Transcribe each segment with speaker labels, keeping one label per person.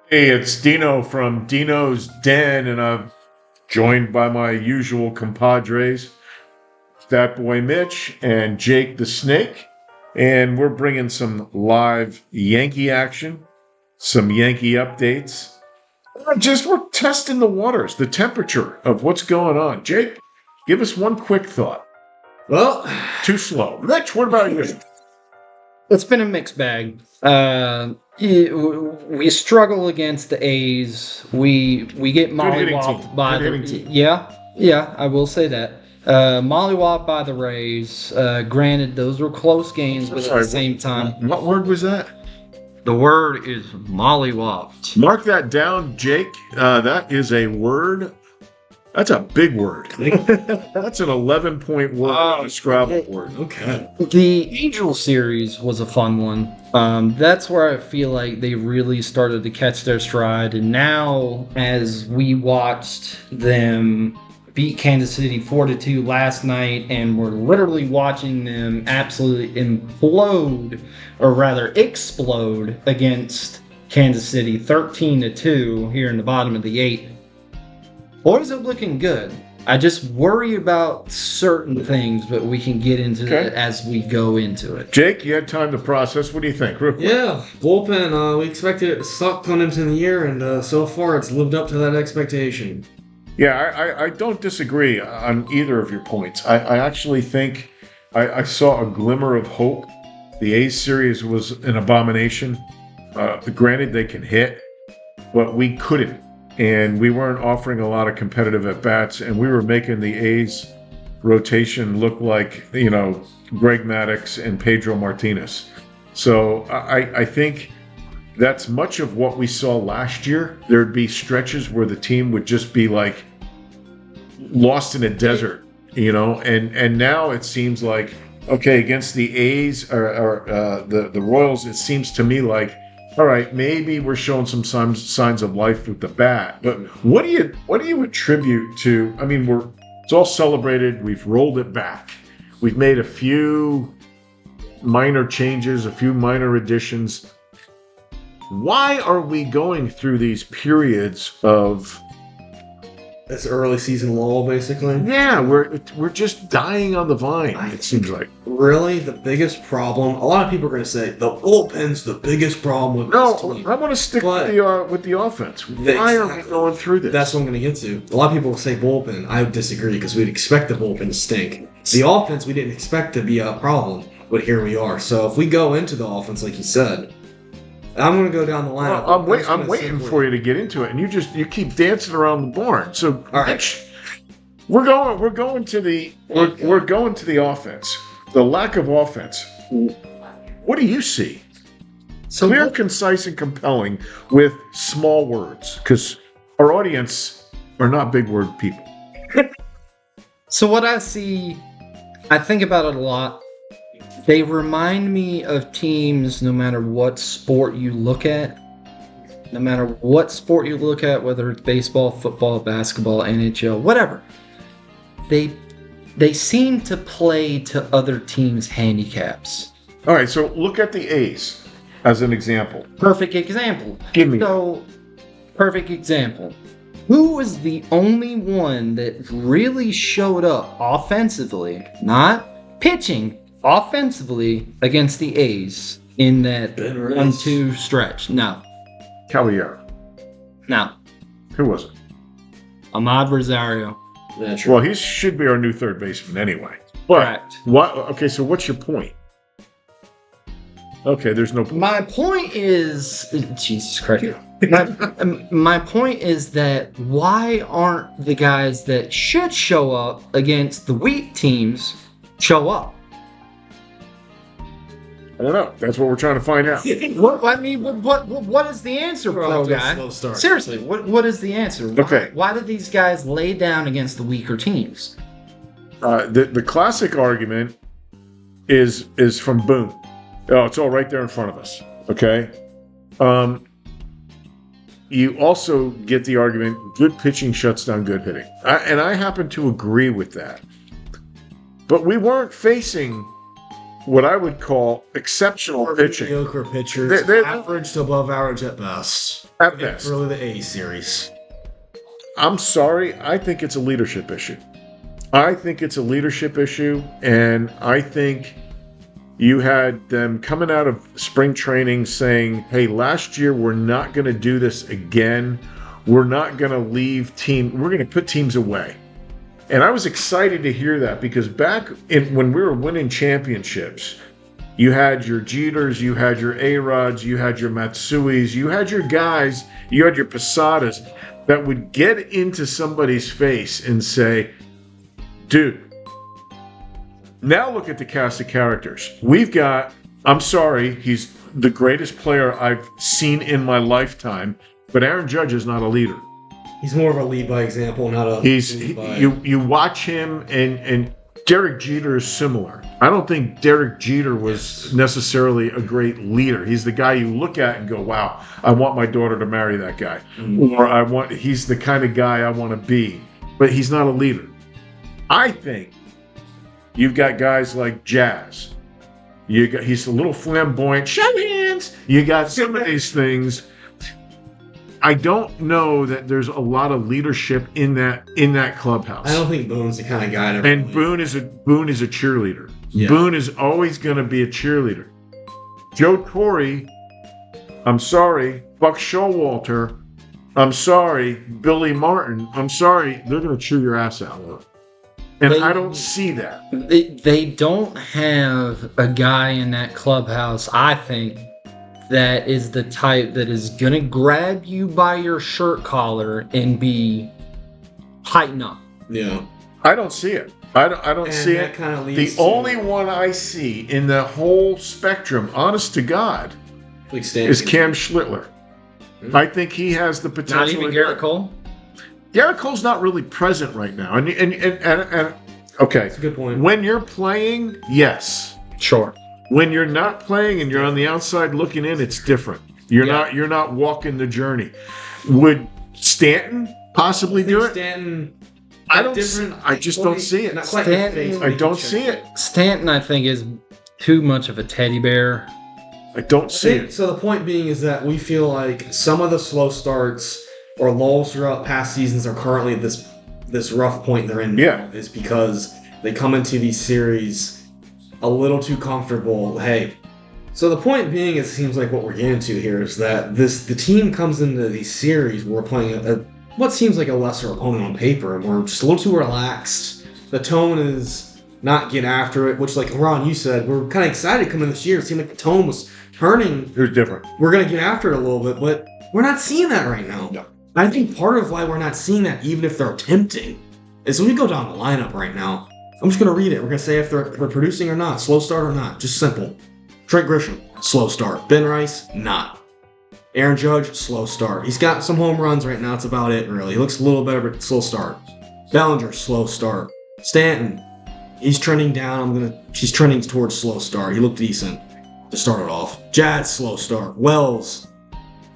Speaker 1: Hey, it's Dino from Dino's Den, and I'm joined by my usual compadres, that Boy Mitch and Jake the Snake. And we're bringing some live Yankee action, some Yankee updates. We're testing the waters, the temperature of what's going on. Jake, give us one quick thought.
Speaker 2: Well,
Speaker 1: Too slow. Mitch, what about you?
Speaker 3: It's been a mixed bag. We struggle against the A's. We get mollywopped by the I will say that. Mollywopped by the Rays. Granted, those were close games, but at the same time,
Speaker 1: What word was that?
Speaker 3: the word is mollywopped.
Speaker 1: Mark that down, Jake. That is a word. That's a big word. That's an 11-point word, a Scrabble word.
Speaker 2: okay.
Speaker 3: The Angel series was a fun one. That's where I feel like they really started to catch their stride. And now, as we watched them beat Kansas City 4-2 last night, and we're literally watching them absolutely implode, or rather explode, against Kansas City 13-2 here in the bottom of the 8th. Boys are looking good. I just worry about certain things, but we can get into it as we go into it.
Speaker 1: Jake, you had time to process. What do you think? Real quick.
Speaker 2: Yeah, bullpen, we expected it to suck going into the year, and so far it's lived up to that expectation.
Speaker 1: Yeah, I don't disagree on either of your points. I actually think I saw a glimmer of hope. The A's series was an abomination. Granted, they can hit, but we couldn't. And we weren't offering a lot of competitive at-bats, and we were making the A's rotation look like, Greg Maddux and Pedro Martinez. So I think that's much of what we saw last year. There'd be stretches where the team would just be like lost in a desert, and now it seems like, okay, against the A's or the Royals, it seems to me like, all right, maybe we're showing some signs of life with the bat. But what do you attribute to? I mean, it's all celebrated. We've rolled it back. We've made a few minor changes, a few minor additions. Why are we going through these periods of?
Speaker 2: It's early season lull, basically.
Speaker 1: Yeah, we're just dying on the vine. It seems like.
Speaker 2: Really, the biggest problem. A lot of people are going to say the bullpen's the biggest problem with this team.
Speaker 1: I want to stick with the offense. Why are we going through this?
Speaker 2: That's what I'm going to get to. A lot of people say bullpen. I would disagree because we'd expect the bullpen to stink. The offense we didn't expect to be a problem, but here we are. So if we go into the offense, like you said, I'm going to go down the line.
Speaker 1: Well, I'm waiting for you to get into it, and you keep dancing around the barn. So,
Speaker 2: all right,
Speaker 1: we're going to the offense. The lack of offense. What do you see? Clear, concise, and compelling with small words, because our audience are not big word people.
Speaker 3: So what I see, I think about it a lot. They remind me of teams, no matter what sport you look at. No matter what sport you look at, whether it's baseball, football, basketball, NHL, whatever. They seem to play to other teams' handicaps.
Speaker 1: All right, so look at the A's as an example.
Speaker 3: Perfect example.
Speaker 1: Give me.
Speaker 3: So, perfect example. Who was the only one that really showed up offensively, not pitching, offensively against the A's in that 1-2 stretch? No.
Speaker 1: Caballero.
Speaker 3: No.
Speaker 1: Who was it?
Speaker 3: Ahmad Rosario.
Speaker 1: Well, he should be our new third baseman anyway.
Speaker 3: Correct.
Speaker 1: What? Okay, so what's your point? Okay, there's no point.
Speaker 3: My point is, Jesus Christ. My point is that why aren't the guys that should show up against the weak teams show up?
Speaker 1: I don't know. That's what we're trying to find out.
Speaker 3: What is the answer, pro guy? Seriously, what is the answer? Why did these guys lay down against the weaker teams?
Speaker 1: The classic argument is from Boone. Oh, it's all right there in front of us. Okay. You also get the argument: good pitching shuts down good hitting, and I happen to agree with that. But we weren't facing what I would call exceptional pitching.
Speaker 2: Mediocre pitchers,
Speaker 1: They're
Speaker 2: average to above average at best.
Speaker 1: At best.
Speaker 2: Really the A series.
Speaker 1: I'm sorry. I think it's a leadership issue. I think it's a leadership issue, and I think you had them coming out of spring training saying, hey, last year we're not going to do this again. We're not going to we're going to put teams away. And I was excited to hear that because when we were winning championships, you had your Jeters, you had your A-Rods, you had your Matsuis, you had your guys, you had your Posadas that would get into somebody's face and say, dude, now look at the cast of characters. We've got, I'm sorry, he's the greatest player I've seen in my lifetime, but Aaron Judge is not a leader.
Speaker 2: He's more of a lead by example, not a lead by...
Speaker 1: You watch him, and Derek Jeter is similar. I don't think Derek Jeter was necessarily a great leader. He's the guy you look at and go, wow, I want my daughter to marry that guy. Or he's the kind of guy I want to be. But he's not a leader. I think you've got guys like Jazz. He's a little flamboyant. Shake hands. You got some of these things. I don't know that there's a lot of leadership in that clubhouse.
Speaker 2: I don't think Boone's the kind of guy to.
Speaker 1: And Boone is a cheerleader. Yeah. Boone is always going to be a cheerleader. Joe Torre, I'm sorry. Buck Showalter, I'm sorry. Billy Martin, I'm sorry. They're going to cheer your ass out. And I don't see that.
Speaker 3: They don't have a guy in that clubhouse, I think, that is the type that is going to grab you by your shirt collar and be heightened up.
Speaker 2: Yeah.
Speaker 1: I don't see it. I don't see it. The only one I see in the whole spectrum, honest to God, is Cam Schlittler. Mm-hmm. I think he has the potential.
Speaker 3: Not even Garrett Cole?
Speaker 1: Garrett Cole's not really present right now. And okay.
Speaker 2: That's a good point.
Speaker 1: When you're playing, yes.
Speaker 3: Sure.
Speaker 1: When you're not playing and you're on the outside looking in, it's different. You're not walking the journey. Would Stanton possibly do it?
Speaker 2: Stanton,
Speaker 1: I just don't see it. I don't see it.
Speaker 3: Stanton, I think, is too much of a teddy bear.
Speaker 1: I don't see it.
Speaker 2: So the point being is that we feel like some of the slow starts or lulls throughout past seasons are currently this rough point they're in now is because they come into these series a little too comfortable. Hey, so the point being, it seems like what we're getting to here is that the team comes into these series where we're playing what seems like a lesser opponent on paper, and we're just a little too relaxed. The tone is not get after it, which, like Ron, you said, we're kind of excited to come in this year. It seemed like the tone was turning.
Speaker 1: It was different.
Speaker 2: We're going to get after it a little bit, but we're not seeing that right now.
Speaker 1: No.
Speaker 2: I think part of why we're not seeing that, even if they're attempting, is when we go down the lineup right now. I'm just going to read it. We're going to say if they're producing or not, slow start or not. Just simple. Trent Grisham, slow start. Ben Rice, not. Aaron Judge, slow start. He's got some home runs right now. That's about it, really. He looks a little better, but slow start. Bellinger, slow start. Stanton, he's trending down. He's trending towards slow start. He looked decent to start it off. Jazz, slow start. Wells,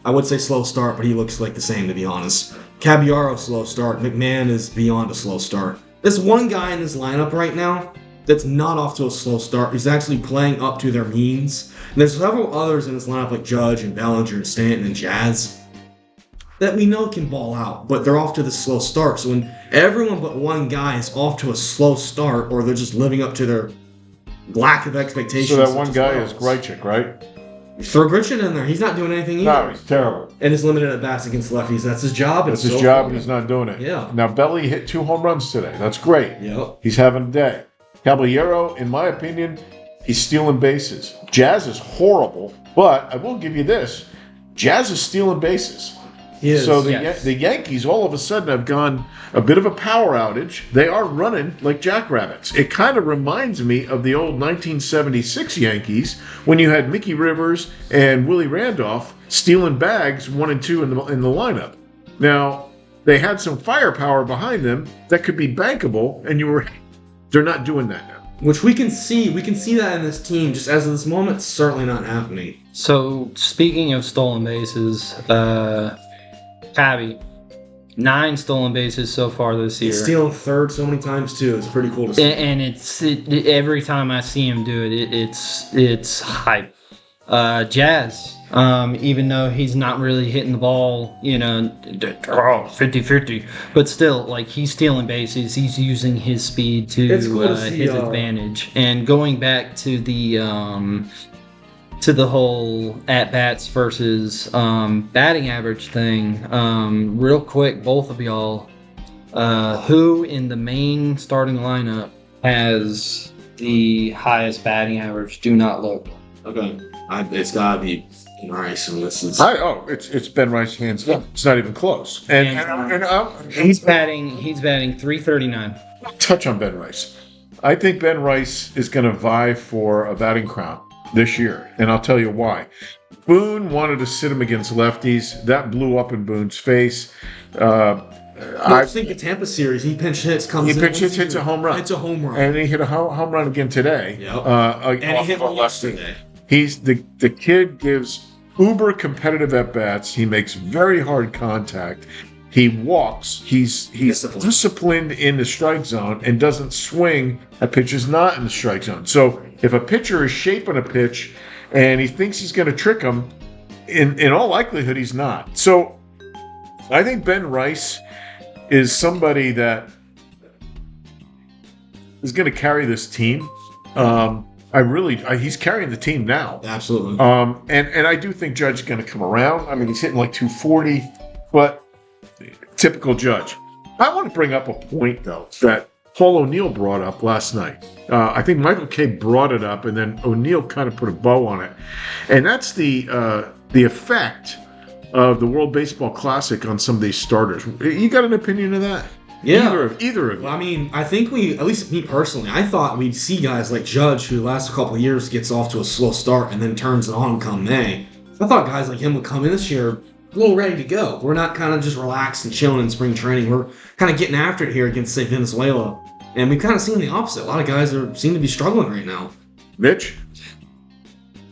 Speaker 2: I would say slow start, but he looks like the same, to be honest. Caballero, slow start. McMahon is beyond a slow start. There's one guy in this lineup right now that's not off to a slow start. He's actually playing up to their means. And there's several others in this lineup like Judge and Bellinger and Stanton and Jazz that we know can ball out, but they're off to the slow start. So when everyone but one guy is off to a slow start, or they're just living up to their lack of expectations.
Speaker 1: So that one guy is Grichuk, right?
Speaker 2: Throw Grichuk in there. He's not doing anything either.
Speaker 1: No, he's terrible.
Speaker 2: And he's limited at bats against lefties. That's his job.
Speaker 1: That's his job, and he's not doing it.
Speaker 2: Yeah.
Speaker 1: Now, Belly hit 2 home runs today. That's great.
Speaker 2: Yep.
Speaker 1: He's having a day. Caballero, in my opinion, he's stealing bases. Jazz is horrible, but I will give you this. Jazz is stealing bases.
Speaker 2: He is,
Speaker 1: so the Yankees all of a sudden have gone a bit of a power outage. They are running like jackrabbits. It kind of reminds me of the old 1976 Yankees when you had Mickey Rivers and Willie Randolph stealing bags 1 and 2 in the lineup. Now, they had some firepower behind them that could be bankable, and they're not doing that now.
Speaker 2: Which we can see that in this team. Just as of this moment, it's certainly not happening.
Speaker 3: So, speaking of stolen bases, Tabby, 9 stolen bases so far this year.
Speaker 2: He's stealing third so many times too. It's pretty cool to see.
Speaker 3: And every time I see him do it, it's hype. Jazz, even though he's not really hitting the ball, 50-50, but still, like, he's stealing bases. He's using his speed to his advantage. And going back to the whole at-bats versus batting average thing, real quick, both of y'all, who in the main starting lineup has the highest batting average? Do not look.
Speaker 2: Okay. It's gotta be Rice, and this is.
Speaker 1: It's Ben Rice, hands down. It's not even close. And
Speaker 3: he's batting 339.
Speaker 1: Touch on Ben Rice. I think Ben Rice is going to vie for a batting crown this year, and I'll tell you why. Boone wanted to sit him against lefties. That blew up in Boone's face.
Speaker 2: I think the Tampa series, he pinch hits, hits
Speaker 1: a home run.
Speaker 2: It's a home run.
Speaker 1: And he hit a home run again today.
Speaker 2: Yep. And he hit one yesterday.
Speaker 1: He's the kid gives uber competitive at bats. He makes very hard contact. He walks. He's disciplined in the strike zone and doesn't swing at pitches not in the strike zone. So if a pitcher is shaping a pitch and he thinks he's going to trick him, in all likelihood he's not. So I think Ben Rice is somebody that is going to carry this team. He's carrying the team now.
Speaker 2: Absolutely.
Speaker 1: And I do think Judge is going to come around. I mean, he's hitting like 240, but typical Judge. I want to bring up a point, though, that Paul O'Neill brought up last night. I think Michael Kay brought it up, and then O'Neill kind of put a bow on it. And that's the effect of the World Baseball Classic on some of these starters. You got an opinion of that?
Speaker 2: Yeah.
Speaker 1: Either of you.
Speaker 2: Well, I mean, I think at least me personally, I thought we'd see guys like Judge, who the last couple of years gets off to a slow start and then turns it on come May. I thought guys like him would come in this year a little ready to go. We're not kind of just relaxed and chilling in spring training. We're kind of getting after it here against, say, Venezuela. And we've kind of seen the opposite. A lot of guys seem to be struggling right now.
Speaker 1: Mitch?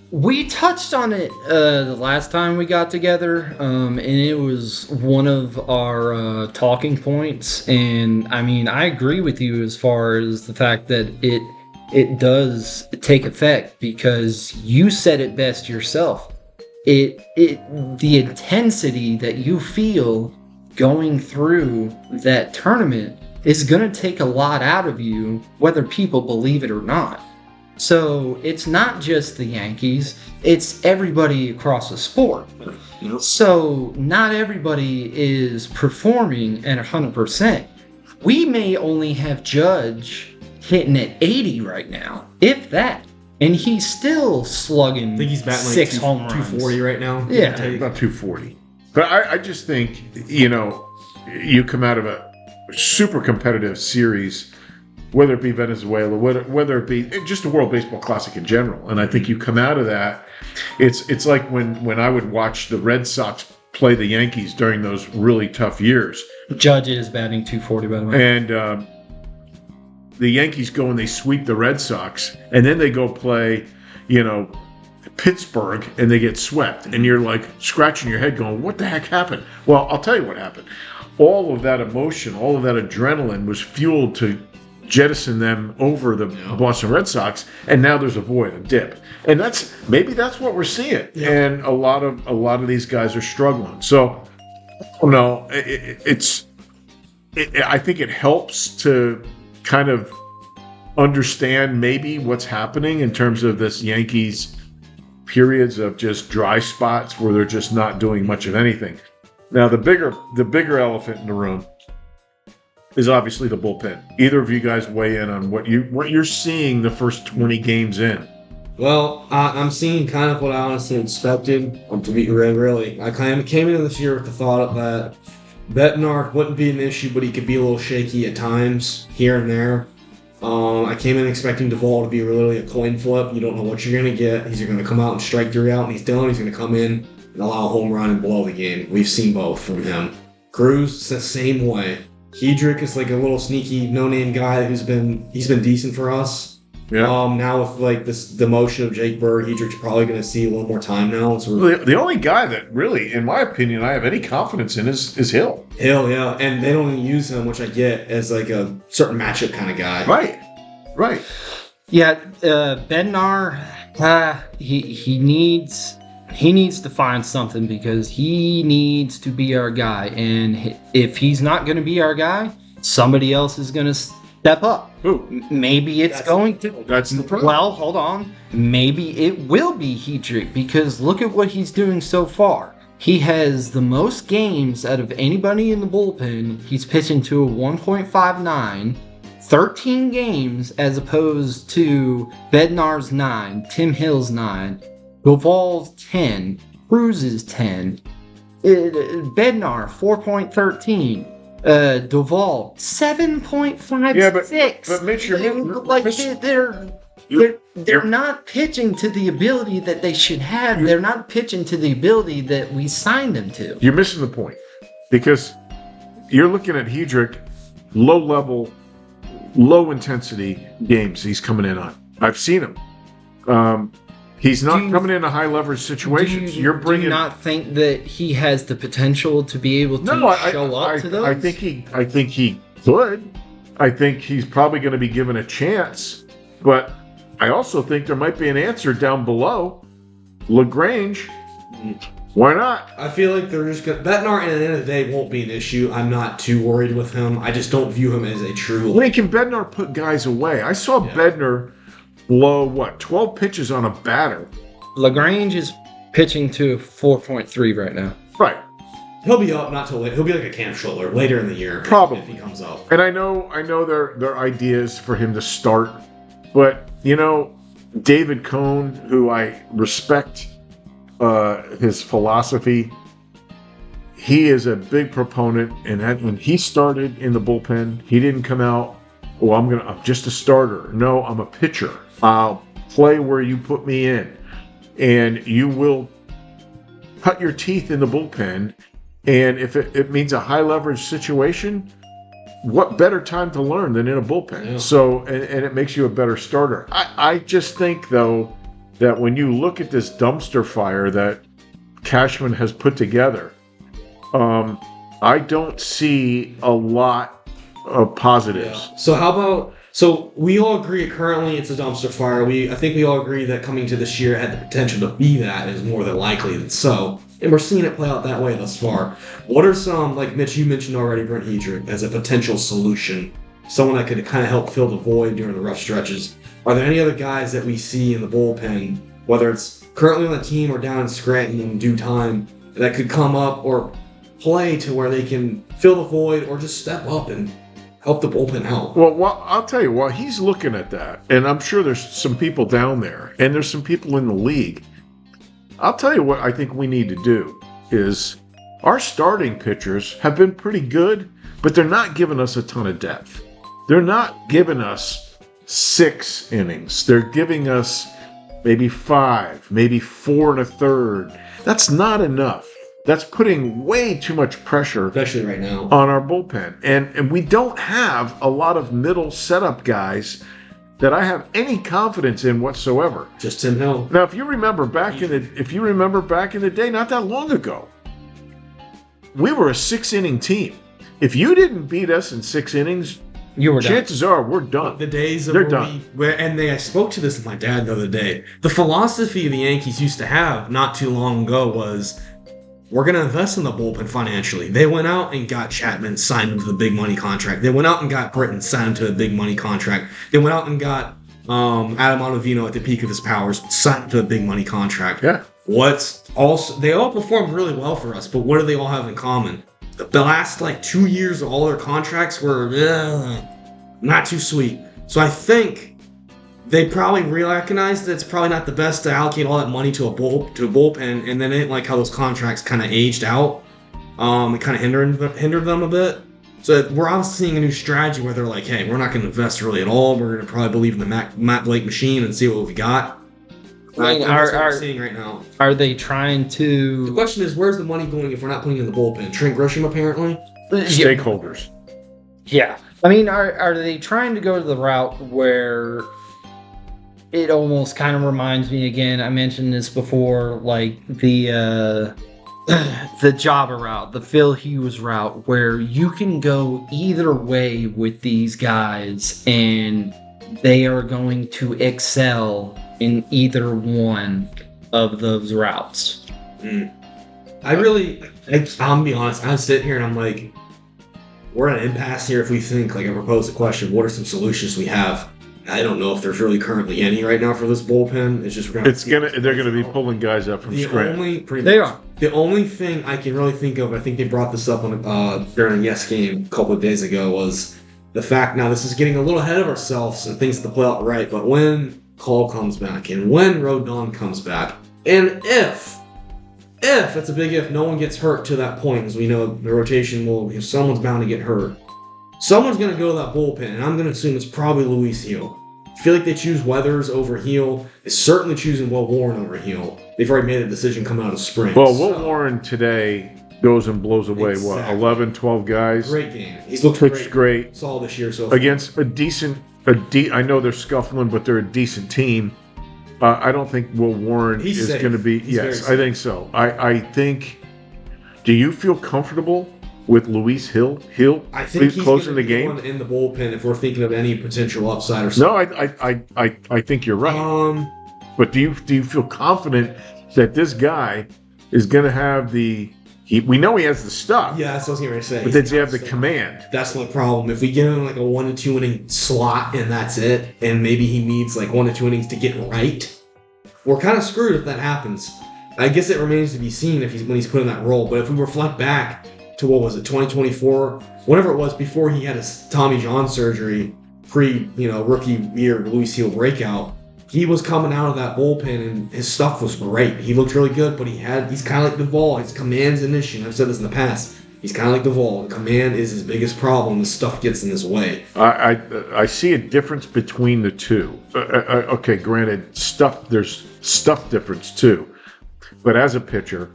Speaker 3: We touched on it the last time we got together, and it was one of our talking points. And I mean, I agree with you as far as the fact that it does take effect, because you said it best yourself. The intensity that you feel going through that tournament is going to take a lot out of you, whether people believe it or not. So it's not just the Yankees, it's everybody across the sport. So not everybody is performing at 100%. We may only have Judge hitting at 80 right now, if that. And he's still slugging.
Speaker 2: I think he's batting
Speaker 3: 6 home runs.
Speaker 2: 240 right now.
Speaker 3: Yeah.
Speaker 1: About 240. But I just think, you come out of a super competitive series, whether it be Venezuela, whether it be just the World Baseball Classic in general. And I think you come out of that, it's like when I would watch the Red Sox play the Yankees during those really tough years.
Speaker 3: Judge is batting 240, by the way.
Speaker 1: And the Yankees go and they sweep the Red Sox, and then they go play, Pittsburgh, and they get swept. And you're like scratching your head going, what the heck happened? Well, I'll tell you what happened. All of that emotion, all of that adrenaline was fueled to jettison them over the Boston Red Sox, and now there's a void, a dip, and maybe that's what we're seeing. Yeah. And a lot of these guys are struggling. So, no, I think it helps to kind of understand maybe what's happening in terms of this Yankees periods of just dry spots where they're just not doing much of anything. Now, the bigger elephant in the room is obviously the bullpen. Either of you guys weigh in on what you're seeing the first 20 games in?
Speaker 2: Well, I'm seeing kind of what I honestly expected. To be really, I kind of came into this year with the thought that Bednar wouldn't be an issue, but he could be a little shaky at times here and there. I came in expecting Duvall to be literally a coin flip. You don't know what you're going to get. He's either going to come out and strike 3 out, and he's going to come in and allow a home run and blow the game. We've seen both from him. Cruz, the same way. Hedrick is like a little sneaky, no-name guy he's been decent for us.
Speaker 1: Yeah.
Speaker 2: Now with like this demotion of Jake Bird, Hedrick's probably going to see a little more time now. So
Speaker 1: The only guy that really, in my opinion, I have any confidence in is Hill.
Speaker 2: Hill, yeah, and they don't even use him, which I get as like a certain matchup kind of guy.
Speaker 1: Right.
Speaker 3: Yeah, Bednar, he needs to find something because he needs to be our guy, and if he's not going to be our guy, somebody else is going to step up.
Speaker 1: Who?
Speaker 3: Maybe it's going to.
Speaker 1: That's the problem.
Speaker 3: Well, hold on. Maybe it will be Hedrick because look at what he's doing so far. He has the most games out of anybody in the bullpen. He's pitching to a 1.59, 13 games as opposed to Bednar's 9, Tim Hill's 9, Duvall's 10, Cruz's 10, Bednar 4.13. Duvall 7.56.
Speaker 1: Yeah, but Mitch,
Speaker 3: they're not pitching to the ability that they should have. They're not pitching to the ability that we signed them to.
Speaker 1: You're missing the point because you're looking at Hedrick, low level, low intensity games he's coming in on. I've seen him. He's not coming in a high leverage situations.
Speaker 3: Do you not think that he has the potential to be able to show up to those?
Speaker 1: I think he could. I think he's probably going to be given a chance, but I also think there might be an answer down below. LaGrange, why not?
Speaker 2: I feel like they're just going to... Bednar, at the end of the day, won't be an issue. I'm not too worried with him. I just don't view him as a true...
Speaker 1: When can Bednar put guys away? I saw Bednar blow, 12 pitches on a batter.
Speaker 3: LaGrange is pitching to 4.3 right now.
Speaker 1: Right.
Speaker 2: He'll be up not till late. He'll be like a Cam Schiller later in the year.
Speaker 1: Probably.
Speaker 2: If he comes up.
Speaker 1: And I know there are ideas for him to start, but, David Cohn, who I respect his philosophy, he is a big proponent, and when he started in the bullpen, he didn't come out, I'm just a starter. No, I'm a pitcher. I'll play where you put me in, and you will cut your teeth in the bullpen. And if it means a high leverage situation, what better time to learn than in a bullpen?
Speaker 2: Yeah.
Speaker 1: So, and it makes you a better starter. I just think, though, that when you look at this dumpster fire that Cashman has put together, I don't see a lot of positives.
Speaker 2: Yeah. So how about... So we all agree currently it's a dumpster fire. I think we all agree that coming to this year had the potential to be that is more than likely than so. And we're seeing it play out that way thus far. What are some, like Mitch, you mentioned already Brent Hedrick as a potential solution? Someone that could kind of help fill the void during the rough stretches. Are there any other guys that we see in the bullpen, whether it's currently on the team or down in Scranton in due time, that could come up or play to where they can fill the void or just step up and help the bullpen out?
Speaker 1: Well, I'll tell you, while he's looking at that, and I'm sure there's some people down there, and there's some people in the league, I'll tell you what I think we need to do is our starting pitchers have been pretty good, but they're not giving us a ton of depth. They're not giving us 6 innings. They're giving us maybe 5, maybe 4 1/3. That's not enough. That's putting way too much pressure,
Speaker 2: especially right now,
Speaker 1: on our bullpen. And we don't have a lot of middle setup guys that I have any confidence in whatsoever.
Speaker 2: Just Tim Hill.
Speaker 1: Now, if you remember back in the day, not that long ago, we were a 6-inning team. If you didn't beat us in 6 innings, chances are we're done.
Speaker 2: The days of
Speaker 1: they're done.
Speaker 2: I spoke to this with my dad the other day. The philosophy the Yankees used to have not too long ago was, we're going to invest in the bullpen financially. They went out and got Chapman signed into the big money contract. They went out and got Britton signed to a big money contract. They went out and got Adam Ottavino at the peak of his powers signed to a big money contract.
Speaker 1: Yeah.
Speaker 2: They all performed really well for us, but what do they all have in common? The last 2 years of all their contracts were not too sweet. So I think they probably recognize that it's probably not the best to allocate all that money to a bullpen, and then they didn't like how those contracts kind of aged out. It kind of hindered them a bit. So we're obviously seeing a new strategy where they're like, hey, we're not going to invest really at all. We're going to probably believe in the Matt Blake machine and see what we got. That's what we're seeing right now.
Speaker 3: Are they trying to...
Speaker 2: The question is, where's the money going if we're not putting in the bullpen? Trent Grisham, apparently?
Speaker 1: Stakeholders.
Speaker 3: Yeah. I mean, are they trying to go to the route where it almost kind of reminds me again. I mentioned this before, like the Java route, the Phil Hughes route, where you can go either way with these guys, and they are going to excel in either one of those routes.
Speaker 2: I'm gonna be honest, I'm sitting here and I'm like, we're at an impasse here if we think, like I proposed the question, what are some solutions we have? I don't know if there's really currently any right now for this bullpen. It's just
Speaker 1: they're gonna be pulling guys up from scratch.
Speaker 3: They are.
Speaker 2: The only thing I can really think of, I think they brought this up on during a Yes game a couple of days ago, was the fact, now this is getting a little ahead of ourselves and things to play out right, but when Cole comes back and when Rodon comes back, and if it's a big if, no one gets hurt to that point, as we know the rotation someone's bound to get hurt. Someone's going to go to that bullpen, and I'm going to assume it's probably Luis Gil. I feel like they choose Weathers over Gil. They're certainly choosing Will Warren over Gil. They've already made a decision coming out of spring.
Speaker 1: Well, Will Warren today goes and blows away,
Speaker 2: Exactly.
Speaker 1: 11, 12 guys.
Speaker 2: Great game. He's looked
Speaker 1: pitched great.
Speaker 2: Saw this year so far.
Speaker 1: Against a decent, I know they're scuffling, but they're a decent team. I don't think Will Warren is going to be. Yes, I think so. I think. Do you feel comfortable with Luis Gil?
Speaker 2: I think he's
Speaker 1: closing the game
Speaker 2: in the bullpen if we're thinking of any potential upside or something.
Speaker 1: No, I think you're right. But do you feel confident that this guy is going to have the? We know he has the stuff.
Speaker 2: Yeah, that's what I was going to say.
Speaker 1: But does he have the command?
Speaker 2: That's my problem. If we give him like a 1 to 2 inning slot and that's it, and maybe he needs like 1 to 2 innings to get right, we're kind of screwed if that happens. I guess it remains to be seen when he's put in that role. But if we reflect back to 2024, whatever it was before he had his Tommy John surgery, rookie year Luis Gil breakout, he was coming out of that bullpen and his stuff was great. He looked really good, but he's kind of like Duvall. His command's an issue. I've said this in the past. He's kind of like Duvall. The command is his biggest problem. The stuff gets in his way.
Speaker 1: I see a difference between the two. Okay, granted, there's stuff difference too. But as a pitcher,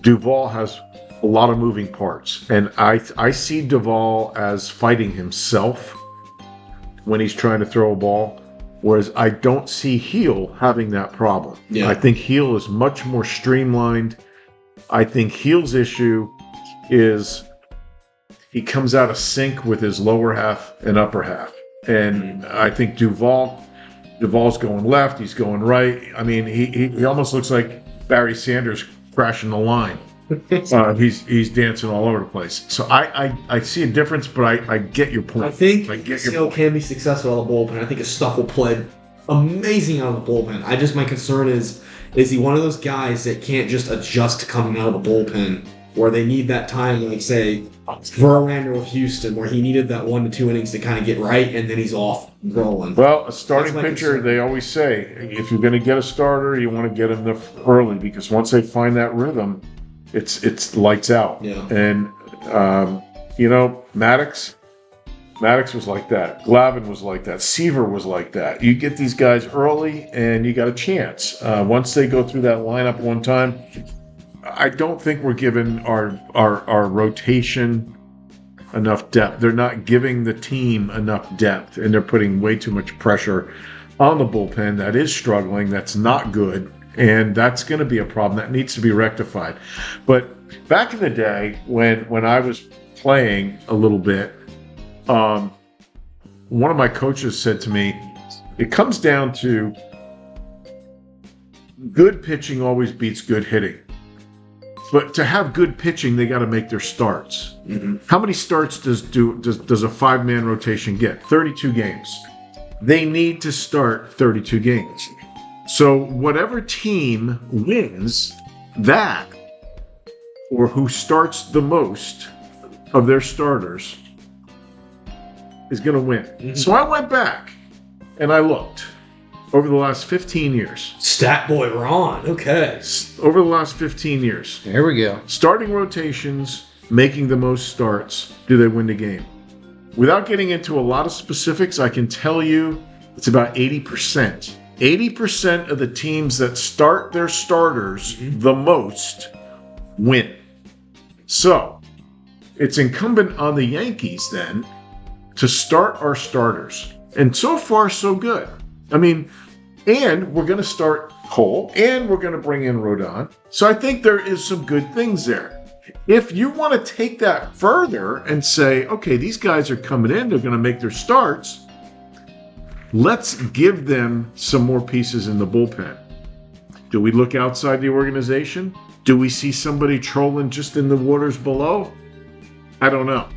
Speaker 1: Duvall has a lot of moving parts. And I see Duvall as fighting himself when he's trying to throw a ball. Whereas I don't see Gil having that problem.
Speaker 2: Yeah.
Speaker 1: I think Gil is much more streamlined. I think Gil's issue is he comes out of sync with his lower half and upper half. And I think Duvall's going left, he's going right. I mean, he almost looks like Barry Sanders crashing the line. He's dancing all over the place. So I see a difference, but I get your point.
Speaker 2: I think Gil can be successful out of the bullpen. I think his stuff will play amazing out of the bullpen. My concern is he one of those guys that can't just adjust to coming out of the bullpen, where they need that time, like say Verlander with Houston, where he needed that 1 to 2 innings to kind of get right, and then he's off rolling.
Speaker 1: Well, a starting pitcher, they always say, if you're going to get a starter, you want to get him early, because once they find that rhythm, it's lights out.
Speaker 2: Yeah.
Speaker 1: And Maddox was like that. Glavine was like that. Seaver was like that. You get these guys early, and you got a chance. Once they go through that lineup one time, I don't think we're giving our rotation enough depth. They're not giving the team enough depth, and they're putting way too much pressure on the bullpen that is struggling, that's not good. And that's going to be a problem that needs to be rectified. But back in the day, when I was playing a little bit, one of my coaches said to me, it comes down to good pitching always beats good hitting. But to have good pitching, they got to make their starts.
Speaker 2: Mm-hmm.
Speaker 1: How many starts does a 5-man rotation get? 32 games. They need to start 32 games. So whatever team wins that, or who starts the most of their starters, is going to win. Mm-hmm. So I went back and I looked over the last 15 years.
Speaker 2: Stat boy Ron, okay.
Speaker 1: Over the last 15 years.
Speaker 3: There we go.
Speaker 1: Starting rotations, making the most starts, do they win the game? Without getting into a lot of specifics, I can tell you it's about 80%. 80% of the teams that start their starters the most win. So, it's incumbent on the Yankees then to start our starters. And so far, so good. I mean, and we're going to start Cole, and we're going to bring in Rodon. So I think there is some good things there. If you want to take that further and say, okay, these guys are coming in, they're going to make their starts, let's give them some more pieces in the bullpen. Do we look outside the organization? Do we see somebody trolling just in the waters below? I don't know.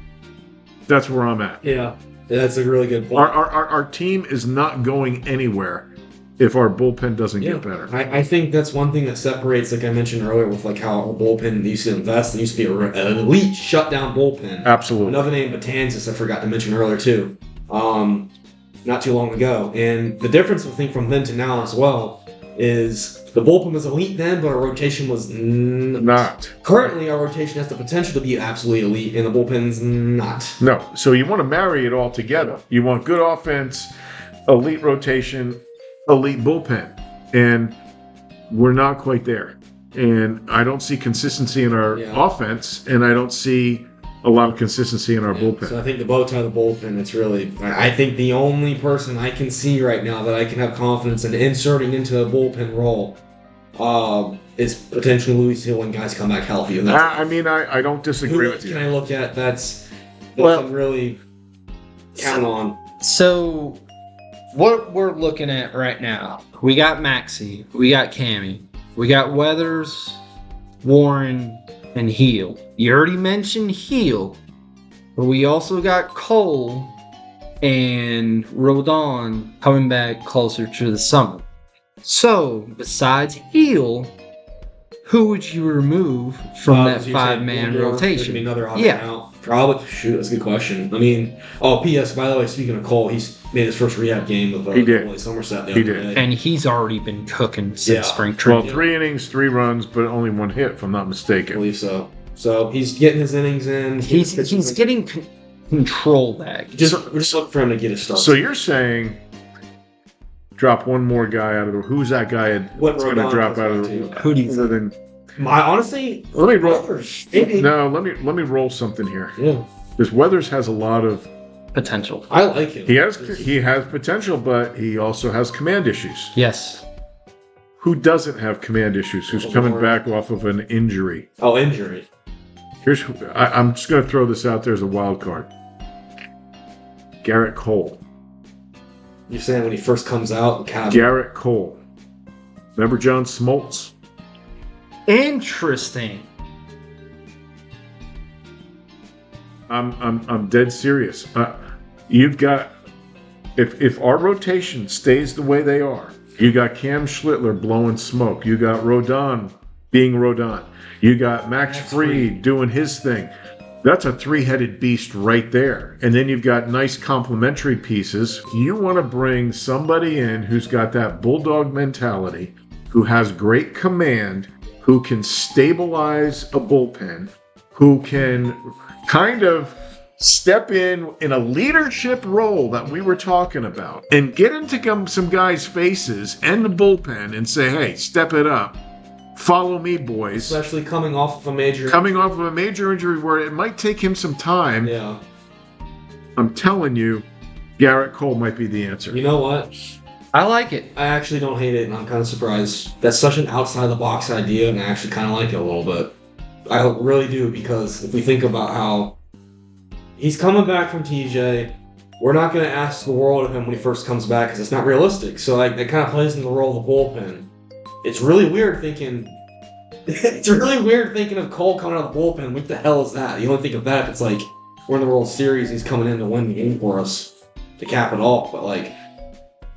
Speaker 1: That's where I'm at.
Speaker 2: Yeah, that's a really good point.
Speaker 1: Our team is not going anywhere if our bullpen doesn't get better.
Speaker 2: I think that's one thing that separates, like I mentioned earlier, with like how our bullpen used to invest. It used to be an elite shutdown bullpen.
Speaker 1: Absolutely.
Speaker 2: Another name, Betances, I forgot to mention earlier too. Not too long ago. And the difference, I think, from then to now as well is the bullpen was elite then, but our rotation was
Speaker 1: not.
Speaker 2: Currently, our rotation has the potential to be absolutely elite, and the bullpen's not.
Speaker 1: No. So you want to marry it all together. You want good offense, elite rotation, elite bullpen. And we're not quite there. And I don't see consistency in our offense, and I don't see a lot of consistency in our bullpen.
Speaker 2: So I think the bow tie of the bullpen, it's really, I think the only person I can see right now that I can have confidence in inserting into a bullpen role is potentially Luis Hill when guys come back healthy. And
Speaker 1: I don't disagree with you.
Speaker 2: Who can I look at that's can really count on?
Speaker 3: So what we're looking at right now, we got Maxey, we got Cammy, we got Weathers, Warren, and Heel. You already mentioned Heel, but we also got Cole and Rodon coming back closer to the summer. So, besides Heel, who would you remove from that 5-man rotation?
Speaker 2: Another option out. Probably. Shoot, that's a good question. I mean, P.S. By the way, speaking of Cole, he's made his first rehab game with Somerset the other day.
Speaker 3: And he's already been cooking since spring training.
Speaker 1: Well, 3 innings, 3 runs, but only 1 hit, if I'm not mistaken.
Speaker 2: I believe so. So he's getting his innings in.
Speaker 3: He's getting control back.
Speaker 2: We're just looking for him to get his start.
Speaker 1: So you're saying drop one more guy out of the... Who's that guy that's going to drop out of the...
Speaker 3: Who do you think?
Speaker 2: Honestly,
Speaker 1: let me roll. No, let me roll something here.
Speaker 2: Yeah,
Speaker 1: because Weathers has a lot of
Speaker 3: potential.
Speaker 2: I like him.
Speaker 1: He has potential, but he also has command issues.
Speaker 3: Yes.
Speaker 1: Who doesn't have command issues? Who's coming back off of an injury?
Speaker 2: Oh, injury.
Speaker 1: I'm just going to throw this out there as a wild card. Garrett Cole.
Speaker 2: You're saying when he first comes out,
Speaker 1: Garrett Cole. Remember John Smoltz?
Speaker 3: Interesting.
Speaker 1: I'm dead serious. You've got if our rotation stays the way they are, you got Cam Schlittler blowing smoke. You got Rodon being Rodon. You got Max Fried doing his thing. That's a 3-headed beast right there. And then you've got nice complementary pieces. You want to bring somebody in who's got that bulldog mentality, who has great command, who can stabilize a bullpen, who can kind of step in a leadership role that we were talking about and get into some guys' faces and the bullpen and say, hey, step it up. Follow me, boys.
Speaker 2: Especially coming off of a major
Speaker 1: injury where it might take him some time.
Speaker 2: Yeah.
Speaker 1: I'm telling you, Garrett Cole might be the answer.
Speaker 2: You know what?
Speaker 3: I like it.
Speaker 2: I actually don't hate it, and I'm kind of surprised. That's such an outside-the-box idea, and I actually kind of like it a little bit. I really do, because if we think about how he's coming back from TJ, we're not going to ask the world of him when he first comes back, because it's not realistic. So that kind of plays into the role of the bullpen. It's really weird thinking... It's really weird thinking of Cole coming out of the bullpen. What the hell is that? You only think of that if it's like, we're in the World Series, he's coming in to win the game for us, to cap it off, but like...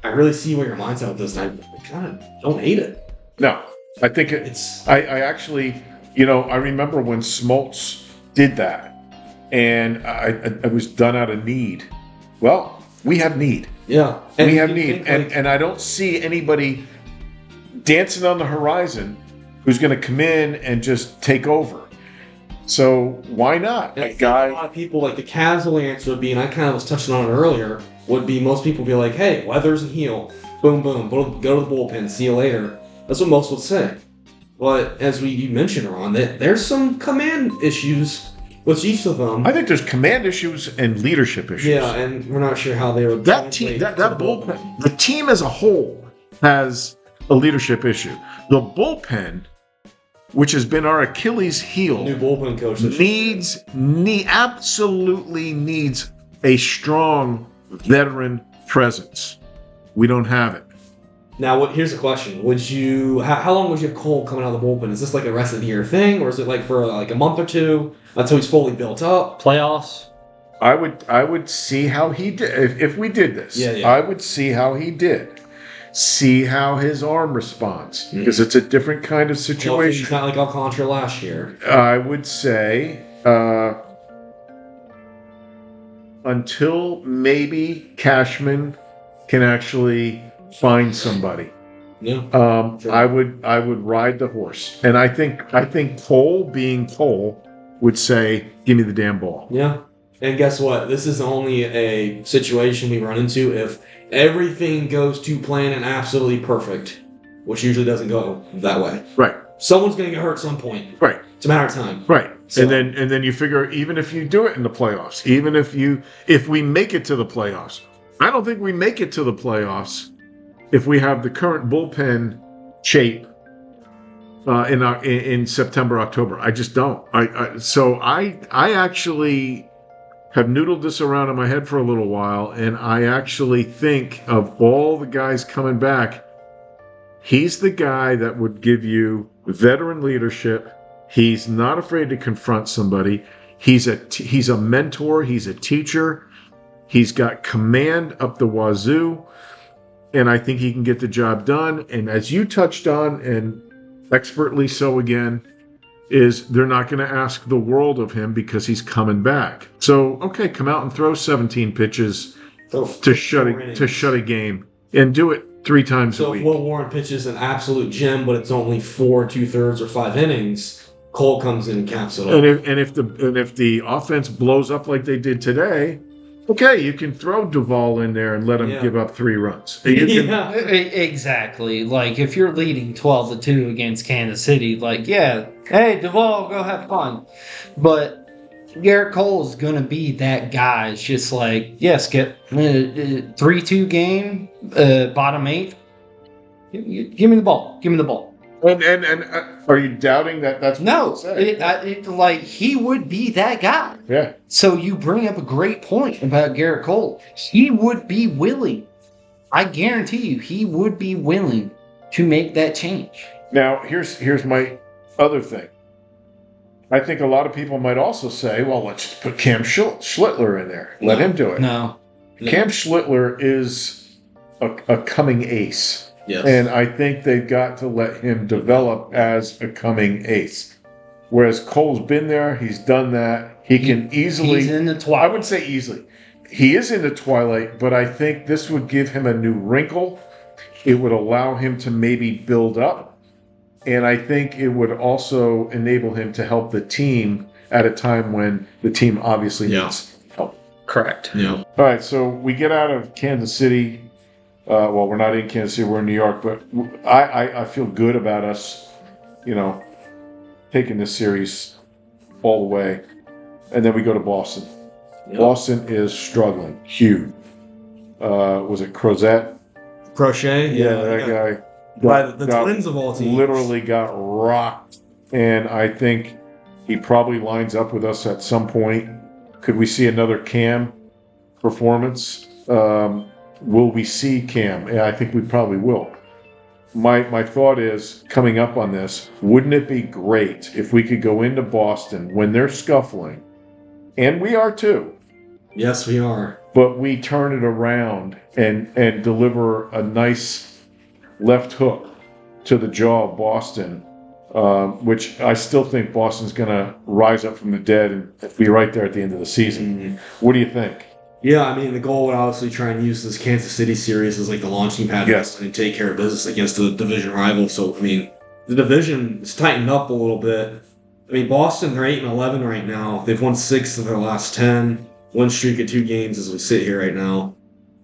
Speaker 2: I really see where your mind's at with this, and I kind of don't hate it.
Speaker 1: No, I think it's... I actually, I remember when Smoltz did that, and I was done out of need. Well, we have need.
Speaker 2: Yeah.
Speaker 1: We have need, and I don't see anybody dancing on the horizon who's going to come in and just take over. So why not?
Speaker 2: A lot of people, like the casual answer would be, and I kind of was touching on it earlier, would be most people be like, hey, Weathers and Heel, boom, boom, go to the bullpen, see you later. That's what most would say. But as you mentioned, Ron, that there's some command issues With each of them,
Speaker 1: I think there's command issues and leadership issues.
Speaker 2: yeah, and we're not sure how they would.
Speaker 1: That team, that bullpen, the team as a whole has a leadership issue. The bullpen, which has been our Achilles heel,
Speaker 2: New bullpen coach
Speaker 1: absolutely needs a strong veteran presence. We don't have it.
Speaker 2: Now, here's the question: Would you? How long would you have Cole coming out of the bullpen? Is this like a rest of the year thing, or is it like for like a month or two until he's fully built up?
Speaker 3: Playoffs.
Speaker 1: I would see how he did if we did this.
Speaker 2: Yeah.
Speaker 1: I would see how he did. See how his arm responds because it's a different kind of situation.
Speaker 2: It's not like Alcantara last year.
Speaker 1: I would say until maybe Cashman can actually find somebody.
Speaker 2: Yeah.
Speaker 1: Sure. I would ride the horse, and I think Cole, being Cole, would say, "Give me the damn ball."
Speaker 2: Yeah. And guess what? This is only a situation we run into if everything goes to plan and absolutely perfect, which usually doesn't go that way.
Speaker 1: Right.
Speaker 2: Someone's going to get hurt at some point.
Speaker 1: Right.
Speaker 2: It's a matter of time.
Speaker 1: Right.
Speaker 2: So,
Speaker 1: And then you figure, even if you do it in the playoffs, even if we make it to the playoffs, I don't think we make it to the playoffs if we have the current bullpen shape in September, October. I just don't. I actually have noodled this around in my head for a little while, and I actually think of all the guys coming back, he's the guy that would give you veteran leadership. He's not afraid to confront somebody. He's a mentor. He's a teacher. He's got command up the wazoo, and I think he can get the job done. And as you touched on, and expertly so again, is they're not going to ask the world of him because he's coming back. So, okay, come out and throw 17 pitches to shut a game, and do it 3 times a week.
Speaker 2: So if Will Warren pitches an absolute gem, but it's only 4 2/3 or 5 innings, Cole comes in and caps it off.
Speaker 1: And if the offense blows up like they did today, okay, you can throw Duvall in there and let him give up 3 runs.
Speaker 3: Exactly. Like, if you're leading 12-2 against Kansas City, like, yeah, hey, Duvall, go have fun. But Garrett Cole's going to be that guy. It's just like, yes, get 3-2 game, bottom 8. Give me the ball. Give me the ball.
Speaker 1: And are you doubting that that's what
Speaker 3: No, like, he would be that guy.
Speaker 1: Yeah.
Speaker 3: So you bring up a great point about Garrett Cole. He would be willing. I guarantee you, he would be willing to make that change.
Speaker 1: Now, here's my other thing. I think a lot of people might also say, well, let's put Cam Schlittler in there. Let him do it.
Speaker 3: No.
Speaker 1: Cam Schlittler is a coming ace.
Speaker 2: Yes.
Speaker 1: And I think they've got to let him develop as a coming ace. Whereas Cole's been there, he's done that. He can easily...
Speaker 3: He's in the twilight.
Speaker 1: I would say easily. He is in the twilight, but I think this would give him a new wrinkle. It would allow him to maybe build up. And I think it would also enable him to help the team at a time when the team obviously needs help.
Speaker 3: Correct.
Speaker 2: Yeah.
Speaker 1: All right, so we get out of Kansas City. Well, we're not in Kansas City, we're in New York, but I feel good about us, taking this series all the way. And then we go to Boston. Yep. Boston is struggling. Huge. Was it Crozet?
Speaker 2: Crochet?
Speaker 1: Yeah, that guy.
Speaker 2: By the twins of all teams.
Speaker 1: Literally got rocked. And I think he probably lines up with us at some point. Could we see another Cam performance? Will we see Cam? And I think we probably will. My thought is, coming up on this, wouldn't it be great if we could go into Boston when they're scuffling, and we are too.
Speaker 2: Yes, we are.
Speaker 1: But we turn it around and deliver a nice left hook to the jaw of Boston, which I still think Boston's going to rise up from the dead and be right there at the end of the season.
Speaker 2: Mm-hmm.
Speaker 1: What do you think?
Speaker 2: Yeah, I mean, the goal would obviously try and use this Kansas City series as like the launching pad and take care of business against the division rival. So, I mean, the division is tightened up a little bit. I mean, Boston, they're 8-11 right now. They've won 6 of their last 10. Win streak of 2 games as we sit here right now.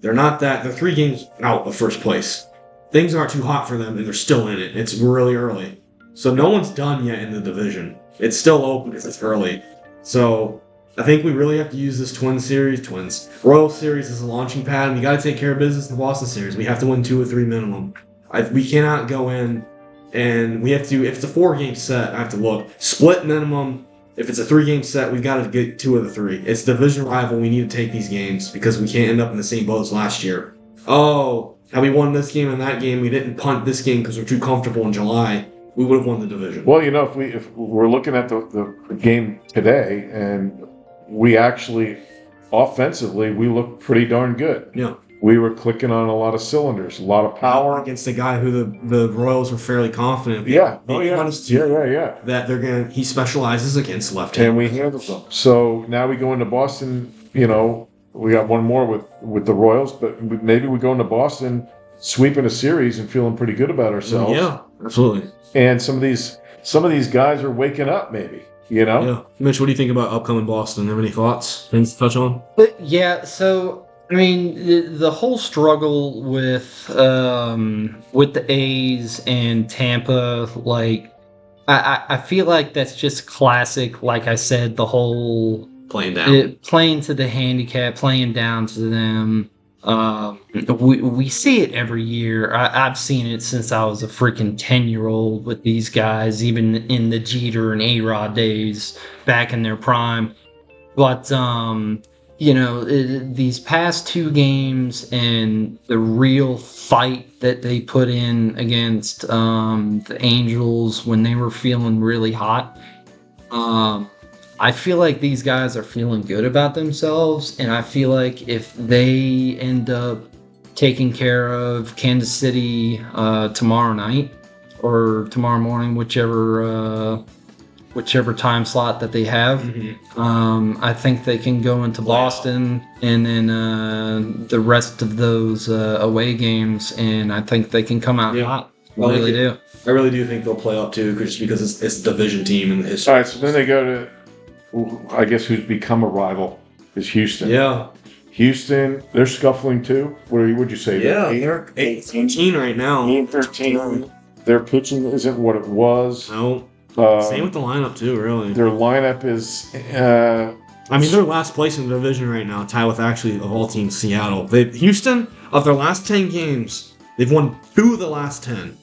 Speaker 2: They're 3 games out of first place. Things aren't too hot for them, and they're still in it. It's really early. So no one's done yet in the division. It's still open because it's early. So I think we really have to use this Royal Series as a launching pad. And we got to take care of business in the Boston Series. We have to win 2 or 3 minimum. We cannot go in and we have to, if it's a 4-game set, I have to look. Split minimum. If it's a 3-game set, we've got to get 2 of the 3. It's division rival. We need to take these games because we can't end up in the same boat as last year. Oh, how we won this game and that game. We didn't punt this game because we're too comfortable in July. We would have won the division.
Speaker 1: Well, if we're looking at the game today, and we actually, offensively, we look pretty darn good.
Speaker 2: Yeah.
Speaker 1: We were clicking on a lot of cylinders, a lot of power.
Speaker 2: Against a guy who the Royals were fairly confident.
Speaker 1: Yeah.
Speaker 2: That he specializes against left-handers.
Speaker 1: And we handled them. So now we go into Boston, we got one more with the Royals, but maybe we go into Boston sweeping a series and feeling pretty good about ourselves.
Speaker 2: Yeah, absolutely.
Speaker 1: And some of these guys are waking up, maybe.
Speaker 2: Yeah. Mitch, what do you think about upcoming Boston? Have any thoughts? Things to touch on?
Speaker 3: Yeah. So I mean, the whole struggle with the A's and Tampa, like I feel like that's just classic. Like I said, the whole
Speaker 2: playing down,
Speaker 3: playing to the handicap, playing down to them. We see it every year. I've seen it since I was a freaking 10-year-old with these guys, even in the Jeter and A-Rod days back in their prime. But, these past 2 games and the real fight that they put in against the Angels when they were feeling really hot, I feel like these guys are feeling good about themselves, and I feel like if they end up taking care of Kansas City tomorrow night or tomorrow morning, whichever time slot that they have, I think they can go into Boston and then the rest of those away games, and I think they can come out hot. I really do.
Speaker 2: I really do think they'll play up too, just because it's a division team in the history.
Speaker 1: All right, so then they go to, I guess, who's become a rival is Houston.
Speaker 2: Yeah.
Speaker 1: Houston, they're scuffling too. Would you say?
Speaker 2: Yeah, they're 18 right now.
Speaker 1: 13. Their pitching isn't what it was.
Speaker 2: No. Same with the lineup too, really.
Speaker 1: Their lineup is.
Speaker 2: They're last place in the division right now, tied with actually of all teams Seattle. Houston, of their last 10 games, they've won 2 of the last 10.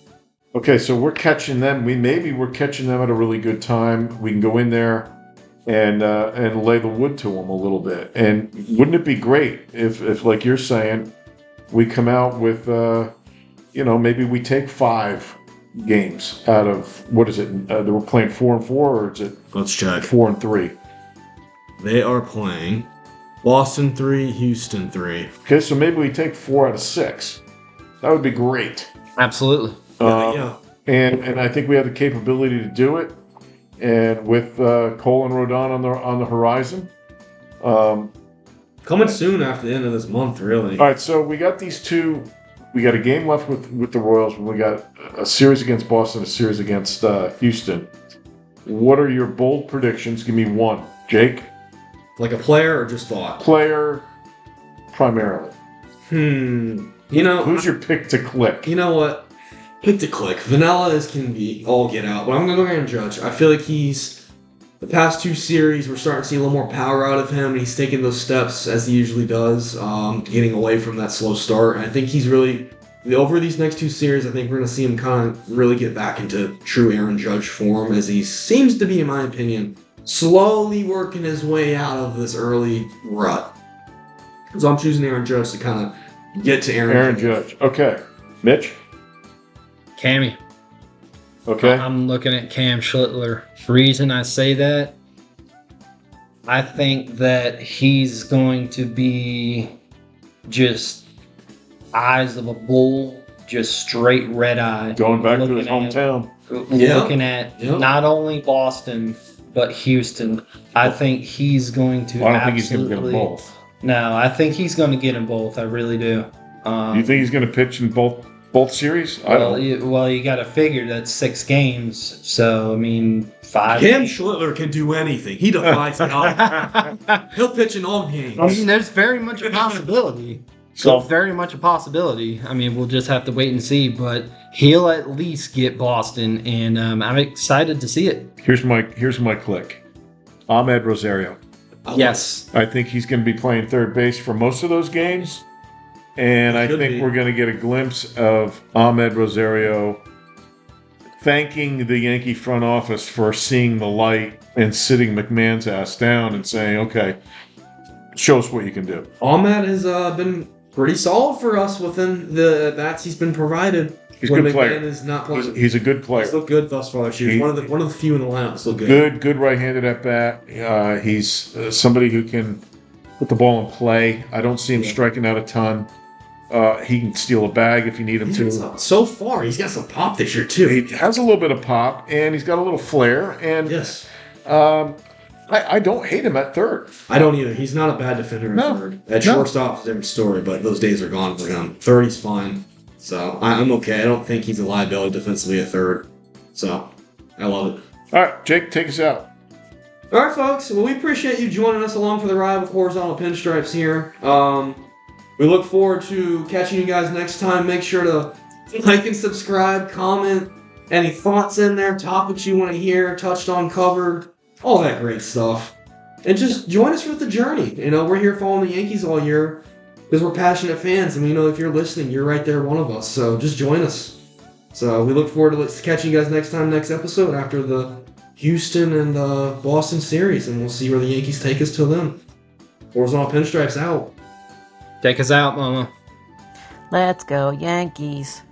Speaker 1: Okay, so we're catching them. We're catching them at a really good time. We can go in there and lay the wood to them a little bit. And wouldn't it be great if like you're saying, we come out with, maybe we take 5 games out of, what is it? They were playing 4-4, or is it?
Speaker 2: Let's check.
Speaker 1: 4-3.
Speaker 2: They are playing Boston 3, Houston 3.
Speaker 1: Okay, so maybe we take 4 out of 6. That would be great.
Speaker 3: Absolutely.
Speaker 2: Yeah.
Speaker 1: And I think we have the capability to do it. And with Cole and Rodon on the horizon.
Speaker 2: Coming soon after the end of this month, really.
Speaker 1: All right, so we got these 2. We got a game left with the Royals. We got a series against Boston, a series against Houston. What are your bold predictions? Give me one. Jake?
Speaker 2: Like a player or just thought?
Speaker 1: Player, primarily. Who's your pick to click?
Speaker 2: You know what? Pick to click. Vanilla can be all get out, but I'm going to go Aaron Judge. I feel like the past 2 series, we're starting to see a little more power out of him, and he's taking those steps, as he usually does, getting away from that slow start. And I think he's really, over these next 2 series, I think we're going to see him kind of really get back into true Aaron Judge form, as he seems to be, in my opinion, slowly working his way out of this early rut. So I'm choosing Aaron Judge to kind of get to Aaron
Speaker 1: Judge. Okay. Mitch?
Speaker 3: Cammy.
Speaker 1: Okay.
Speaker 3: I'm looking at Cam Schlittler. The reason I say that, I think that he's going to be just eyes of a bull, just straight red eye.
Speaker 1: Going back to his hometown.
Speaker 3: Looking at not only Boston, but Houston. I think he's going to
Speaker 1: I don't think he's going to get them both.
Speaker 3: No, I think he's going to get them both. I really do.
Speaker 1: You think he's going to pitch in both series?
Speaker 3: Well, you got to figure that's 6 games. So, 5.
Speaker 2: Cam Schlittler can do anything. He defies God. He'll pitch in all games.
Speaker 3: There's very much a possibility. Very much a possibility. We'll just have to wait and see. But he'll at least get Boston, and I'm excited to see it.
Speaker 1: Here's my click. Ahmed Rosario.
Speaker 3: Yes.
Speaker 1: I think he's going to be playing third base for most of those games. And I think we're going to get a glimpse of Ahmed Rosario thanking the Yankee front office for seeing the light and sitting McMahon's ass down and saying, okay, show us what you can do.
Speaker 2: Ahmed has been pretty solid for us within the bats he's been provided.
Speaker 1: He's a good player.
Speaker 2: Is not playing.
Speaker 1: He's a good player.
Speaker 2: He's looked good thus far this year. He's one of the few in the lineup that's looked good.
Speaker 1: Good right-handed at bat. He's somebody who can put the ball in play. I don't see him striking out a ton. He can steal a bag if you need him to.
Speaker 2: So far, he's got some pop this year too.
Speaker 1: He has a little bit of pop, and he's got a little flair. And
Speaker 2: yes,
Speaker 1: I don't hate him at third.
Speaker 2: I don't either. He's not a bad defender at third. At shortstop, it's a different story, but those days are gone for him. Third, he's fine. So I'm okay. I don't think he's a liability defensively at third. So I love it.
Speaker 1: All right, Jake, take us out.
Speaker 2: All right, folks. Well, we appreciate you joining us along for the ride with Horizontal Pinstripes here. We look forward to catching you guys next time. Make sure to like and subscribe, comment, any thoughts in there, topics you want to hear, touched on, covered, all that great stuff. And just join us for the journey. You know, we're here following the Yankees all year because we're passionate fans. And we know if you're listening, you're right there, one of us. So just join us. So we look forward to catching you guys next episode after the Houston and Boston series. And we'll see where the Yankees take us till then. Horizontal Pinstripes out.
Speaker 3: Take us out, Mama.
Speaker 4: Let's go, Yankees.